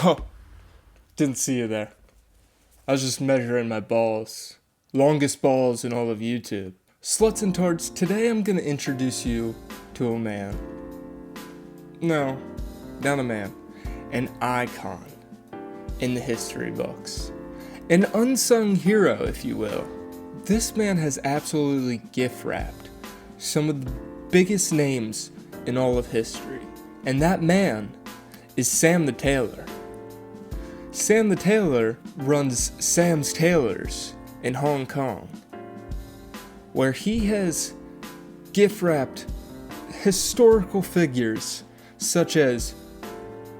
Oh, didn't see you there. I was just measuring my balls. Longest balls in all of YouTube. Sluts and tarts, today I'm gonna introduce you to a man. No, not a man. An icon in the history books. An unsung hero, if you will. This man has absolutely gift wrapped some of the biggest names in all of history. And that man is Sam the Tailor. Sam the Tailor runs Sam's Tailors in Hong Kong, where he has gift wrapped historical figures such as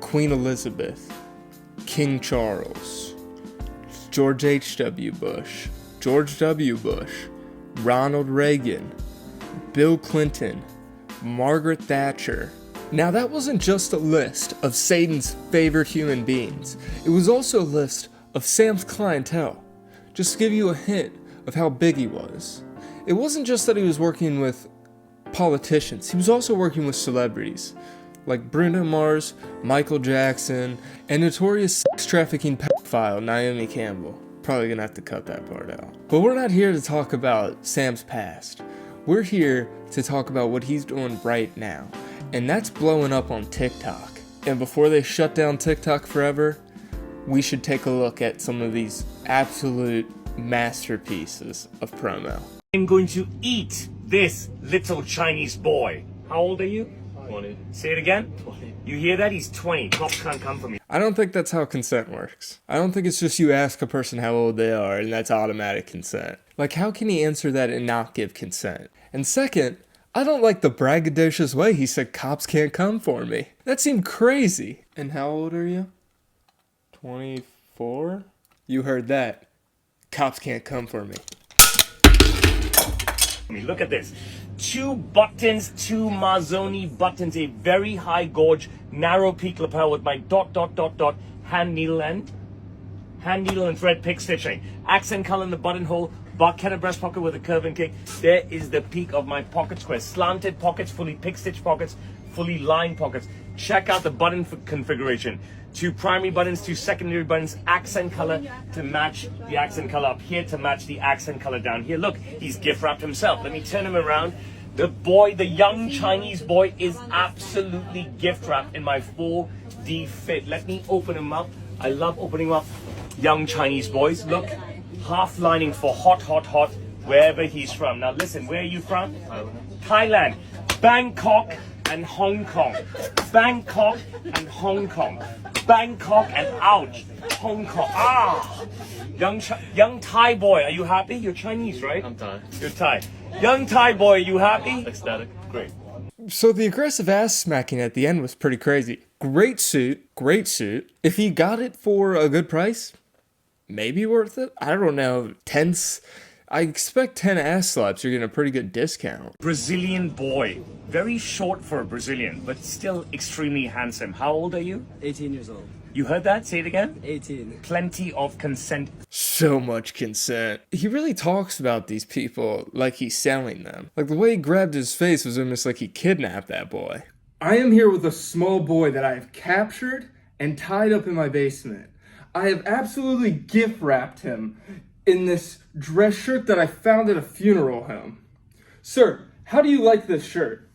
Queen Elizabeth, King Charles, George H.W. Bush, George W. Bush, Ronald Reagan, Bill Clinton, Margaret Thatcher. Now that wasn't just a list of Satan's favorite human beings, it was also a list of Sam's clientele. Just to give you a hint of how big he was. It wasn't just that he was working with politicians, he was also working with celebrities like Bruno Mars, Michael Jackson, and notorious sex trafficking pedophile Naomi Campbell. Probably gonna have to cut that part out. But we're not here to talk about Sam's past. We're here to talk about what he's doing right now. And that's blowing up on TikTok. And before they shut down TikTok forever, we should take a look at some of these absolute masterpieces of promo. I'm going to eat this little Chinese boy. How old are you? 20. Say it again. 20. You hear that? He's 20. Cops can't come for me. I don't think that's how consent works. I don't think it's just you ask a person how old they are and that's automatic consent. Like, how can he answer that and not give consent? And second, I don't like the braggadocious way he said cops can't come for me. That seemed crazy. And how old are you? 24? You heard that. Cops can't come for me. Look at this. 2 buttons, 2 Mazzoni buttons, a very high gauge, narrow peak lapel with my ... hand needle and thread pick stitching. Accent color in the buttonhole, barchetta breast pocket with a curve and kick. There is the peak of my pocket square. Slanted pockets, fully pick stitch pockets, fully lined pockets. Check out the button configuration. 2 primary buttons, 2 secondary buttons, accent color to match the accent color up here, to match the accent color down here. Look, he's gift wrapped himself. Let me turn him around. The boy, the young Chinese boy, is absolutely gift wrapped in my 4D fit. Let me open him up. I love opening up young Chinese boys. Look, half lining for hot, wherever he's from. Now listen, where are you from? Thailand, Bangkok and Hong Kong. Bangkok and Hong Kong. Bangkok and ouch, Hong Kong. Ah, young Thai boy, are you happy? You're Chinese, right? I'm Thai. You're Thai. Young Thai boy, are you happy? Ecstatic. Great. So the aggressive ass smacking at the end was pretty crazy. Great suit. If he got it for a good price, maybe worth it. I don't know. I expect 10 ass slaps, you're getting a pretty good discount. Brazilian boy. Very short for a Brazilian, but still extremely handsome. How old are you? 18 years old. You heard that? Say it again. 18. Plenty of consent. So much consent. He really talks about these people like he's selling them. Like the way he grabbed his face was almost like he kidnapped that boy. I am here with a small boy that I have captured and tied up in my basement. I have absolutely gift wrapped him in this dress shirt that I found at a funeral home. Sir, how do you like this shirt?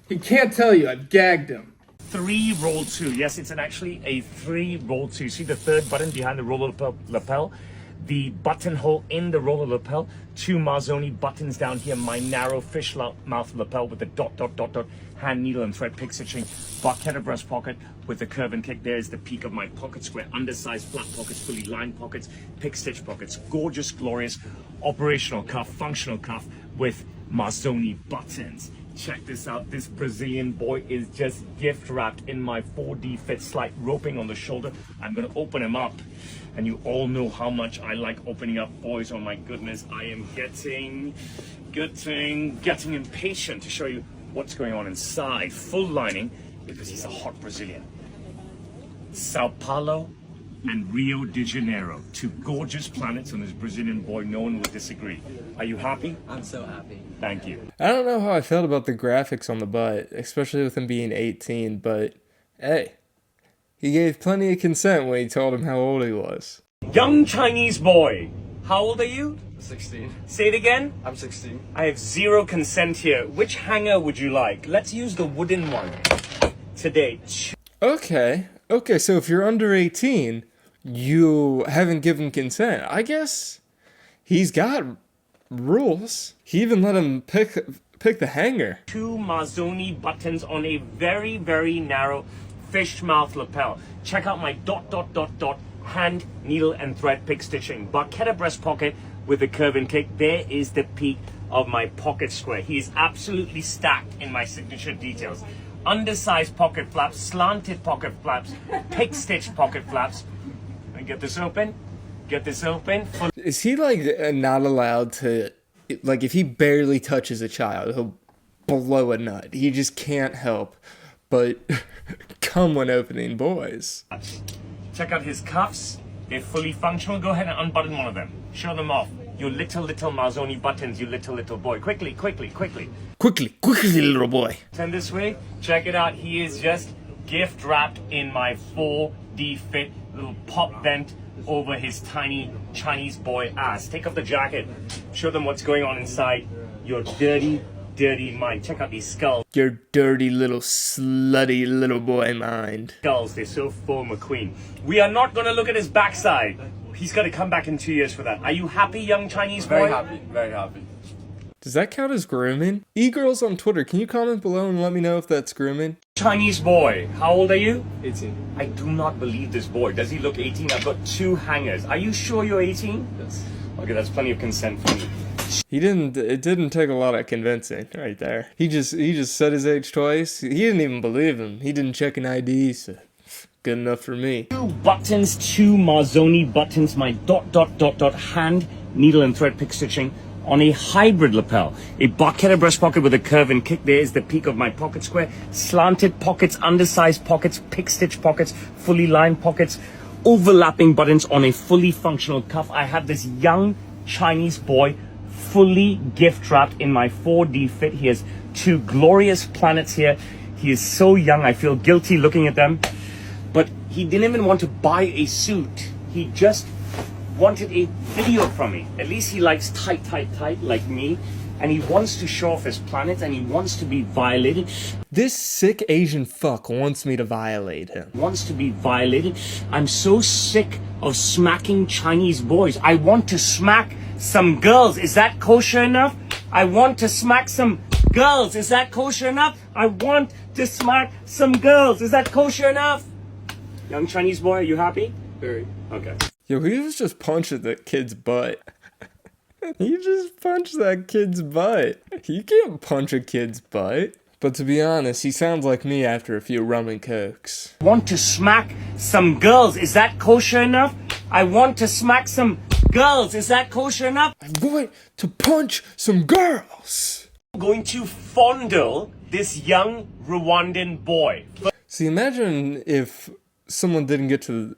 He can't tell you, I've gagged him. 3 roll 2. Yes, it's actually a 3 roll 2. See the third button behind the roller lapel? The buttonhole in the roller lapel. 2 Mazzoni buttons down here. My narrow fish mouth lapel with the ... hand needle and thread pick stitching. Barchetta breast pocket with the curve and kick. There's the peak of my pocket square. Undersized flat pockets, fully lined pockets, pick stitch pockets. Gorgeous, glorious operational cuff, functional cuff with Mazzoni buttons. Check this out. This Brazilian boy is just gift wrapped in my 4D fit, slight roping on the shoulder. I'm going to open him up. And you all know how much I like opening up boys. Oh my goodness, I am getting impatient to show you what's going on inside. Full lining, because he's a hot Brazilian. Sao Paulo and Rio de Janeiro, 2 gorgeous planets on this Brazilian boy. No one will disagree. Are you happy? I'm so happy. Thank you. I don't know how I felt about the graphics on the butt, especially with him being 18, but hey, He gave plenty of consent when he told him how old he was. Young Chinese boy, how old are you? 16. Say it again. I'm 16. I have zero consent here. Which hanger would you like? Let's use the wooden one today. Okay, so if you're under 18, you haven't given consent. I guess he's got rules. He even let him pick the hanger. 2 Mazzoni buttons on a very, very narrow fish mouth lapel. Check out my ... hand, needle, and thread pick stitching. Barchetta breast pocket with a curve and kick. There is the peak of my pocket square. He is absolutely stacked in my signature details. Undersized pocket flaps, slanted pocket flaps, pick stitch pocket flaps. And get this open. Get this open. Is he like not allowed to, like if he barely touches a child, he'll blow a nut. He just can't help but come when opening boys. Check out his cuffs. They're fully functional. Go ahead and unbutton one of them. Show them off. Your little Mazzoni buttons, you little boy. Quickly. Quickly, little boy. Turn this way. Check it out. He is just gift wrapped in my 4D fit little pop vent over his tiny Chinese boy ass. Take off the jacket. Show them what's going on inside your dirty mind. Check out these skulls. Your dirty little slutty little boy mind. Skulls, they're so full, McQueen. We are not going to look at his backside. He's got to come back in 2 years for that. Are you happy, young Chinese boy? Very happy, very happy. Does that count as grooming? E-girls on Twitter, can you comment below and let me know if that's grooming? Chinese boy, how old are you? 18. I do not believe this boy. Does he look 18? I've got 2 hangers. Are you sure you're 18? Yes. Okay, that's plenty of consent for me. It didn't take a lot of convincing right there. He just said his age twice. He didn't even believe him. He didn't check an ID, so good enough for me. 2 buttons, 2 Mazzoni buttons, my ... hand, needle and thread pick stitching on a hybrid lapel. A Barchetta breast pocket with a curve and kick. There is the peak of my pocket square. Slanted pockets, undersized pockets, pick stitch pockets, fully lined pockets, overlapping buttons on a fully functional cuff. I have this young Chinese boy fully gift wrapped in my 4D fit. He has 2 glorious planets here. He is so young, I feel guilty looking at them. But he didn't even want to buy a suit. He just wanted a video from me. At least he likes tight like me. And he wants to show off his planets and he wants to be violated. This sick Asian fuck wants me to violate him. Wants to be violated. I'm so sick of smacking Chinese boys. I want to smack some girls. Is that kosher enough? I want to smack some girls. Is that kosher enough? I want to smack some girls. Is that kosher enough? Young Chinese boy, are you happy? Very. Okay. Yo, he was just punching that kid's butt. He just punched that kid's butt. You can't punch a kid's butt. But to be honest, he sounds like me after a few rum and cokes. Want to smack some girls. Is that kosher enough? I want to smack some girls. Is that kosher enough? I want to punch some girls. I'm going to fondle this young Rwandan boy. See, imagine if someone didn't get to...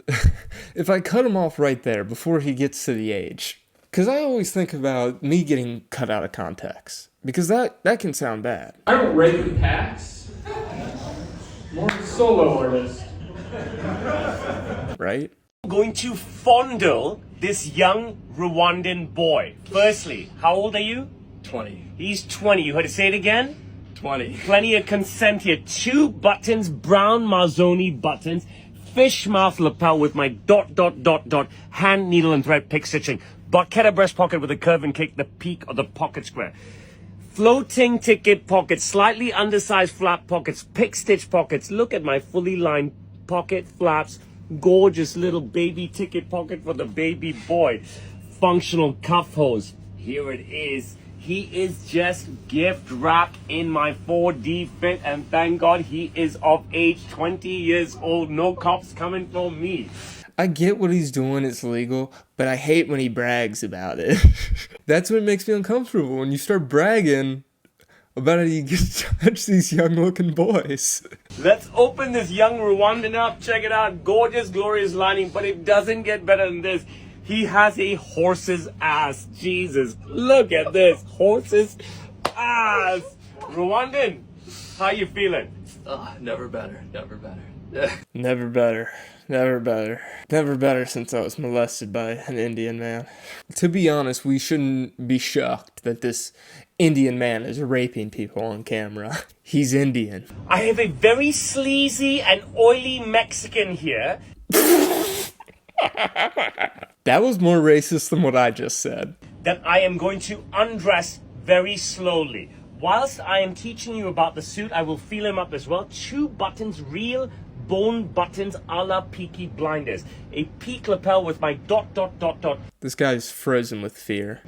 if I cut him off right there before he gets to the age. Because I always think about me getting cut out of context. Because that can sound bad. I don't rate in packs. More solo artist. Right? I'm going to fondle this young Rwandan boy. Firstly, how old are you? 20. He's 20. You heard it. Say it again? 20. Plenty of consent here. 2 buttons, brown Mazzoni buttons, fish mouth lapel with my ... hand, needle, and thread pick stitching. Barchetta breast pocket with a curve and kick, the peak of the pocket square. Floating ticket pockets, slightly undersized flap pockets, pick stitch pockets. Look at my fully lined pocket flaps. Gorgeous little baby ticket pocket for the baby boy. Functional cuff hose. Here it is. He is just gift wrapped in my 4D fit, and thank God he is of age, 20 years old. No cops coming for me. I get what he's doing, it's legal, but I hate when he brags about it. That's what makes me uncomfortable, when you start bragging about how you get to touch these young looking boys. Let's open this young Rwandan up. Check it out. Gorgeous, glorious lining, but it doesn't get better than this. He has a horse's ass. Jesus, look at this. Horse's ass. Rwandan, how you feeling? Never better. Never better. Never better. Never better. Never better since I was molested by an Indian man. To be honest, we shouldn't be shocked that this Indian man is raping people on camera. He's Indian. I have a very sleazy and oily Mexican here. That was more racist than what I just said. That I am going to undress very slowly. Whilst I am teaching you about the suit, I will feel him up as well. 2 buttons, real bone buttons a la Peaky Blinders. A peak lapel with my ... This guy's frozen with fear. ...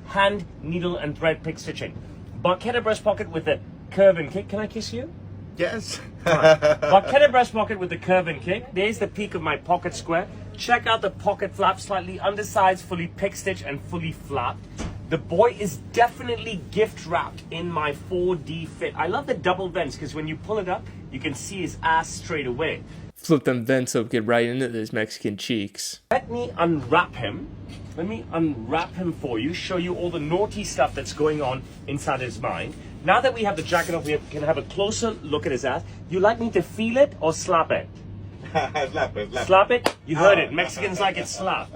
hand, needle, and thread pick stitching. Barchetta breast pocket with a curve and kick. Can I kiss you? Yes. Barchetta breast pocket with the curve and kick. There's the peak of my pocket square. Check out the pocket flap, slightly undersized, fully pick stitch, and fully flapped. The boy is definitely gift wrapped in my 4D fit. I love the double vents because when you pull it up, you can see his ass straight away. Flip them vents up, get right into those Mexican cheeks. Let me unwrap him. Let me unwrap him for you, show you all the naughty stuff that's going on inside his mind. Now that we have the jacket off, we can have a closer look at his ass. You like me to feel it or slap it? Slap it. Slap it? You heard it. Mexicans like it slapped.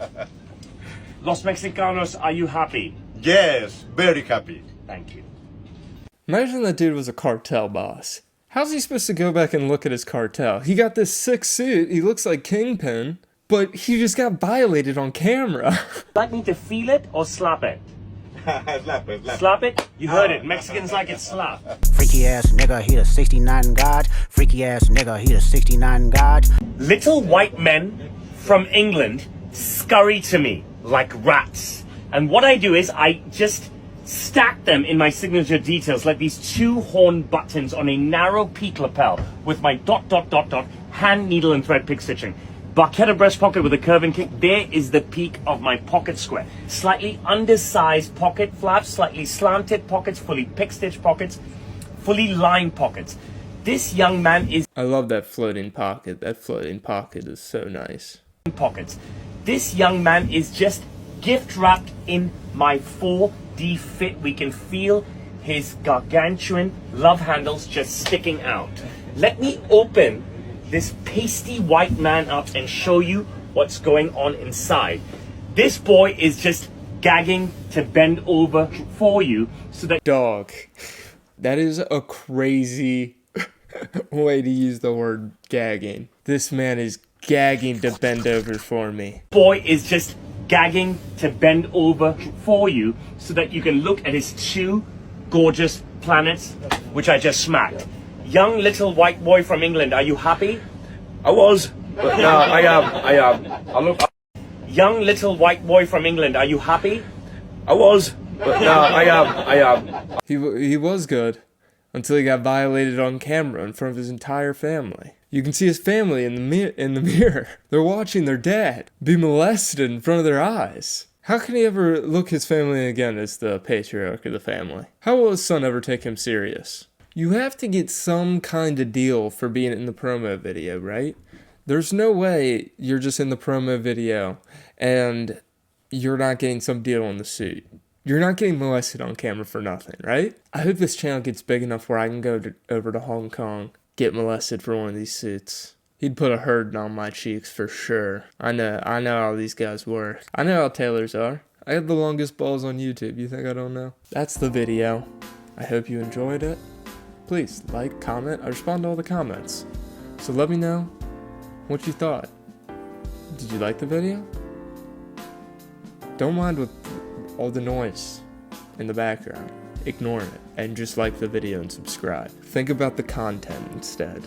Los Mexicanos, are you happy? Yes, very happy. Thank you. Imagine that dude was a cartel boss. How's he supposed to go back and look at his cartel? He got this sick suit, he looks like Kingpin, but he just got violated on camera. Like me to feel it or slap it? Slap it. Slap it? You heard it. Mexicans like it slapped. Freaky ass nigga, he the 69 God. Freaky ass nigga, he the 69 God. Little white men from England scurry to me like rats. And what I do is I just stack them in my signature details like these 2 horn buttons on a narrow peak lapel with my ... hand, needle, and thread pick stitching. Barchetta breast pocket with a curve and kick. There is the peak of my pocket square. Slightly undersized pocket flaps, slightly slanted pockets, fully pick stitch pockets, fully lined pockets. This young man is I love that floating pocket. That floating pocket is so nice. pockets. This young man is just gift wrapped in my 4D fit. We can feel his gargantuan love handles just sticking out. Let me open this pasty white man up and show you what's going on inside. This boy is just gagging to bend over for you so that... Dog. That is a crazy way to use the word gagging. This man is gagging to bend over for me. Boy is just gagging to bend over for you so that you can look at his 2 gorgeous planets, which I just smacked. Young little white boy from England, are you happy? I was, but now I am. I look. Young little white boy from England, are you happy? I was, but now I am. He was good until he got violated on camera in front of his entire family. You can see his family in the mirror. They're watching their dad be molested in front of their eyes. How can he ever look his family again as the patriarch of the family? How will his son ever take him serious? You have to get some kind of deal for being in the promo video, right? There's no way you're just in the promo video and you're not getting some deal on the suit. You're not getting molested on camera for nothing, right? I hope this channel gets big enough where I can go over to Hong Kong, get molested for one of these suits. He'd put a hurting on my cheeks for sure. I know how these guys work. I know how tailors are. I have the longest balls on YouTube. You think I don't know? That's the video. I hope you enjoyed it. Please like, comment. I respond to all the comments. So let me know what you thought. Did you like the video? Don't mind with all the noise in the background. Ignore it and just like the video and subscribe. Think about the content instead.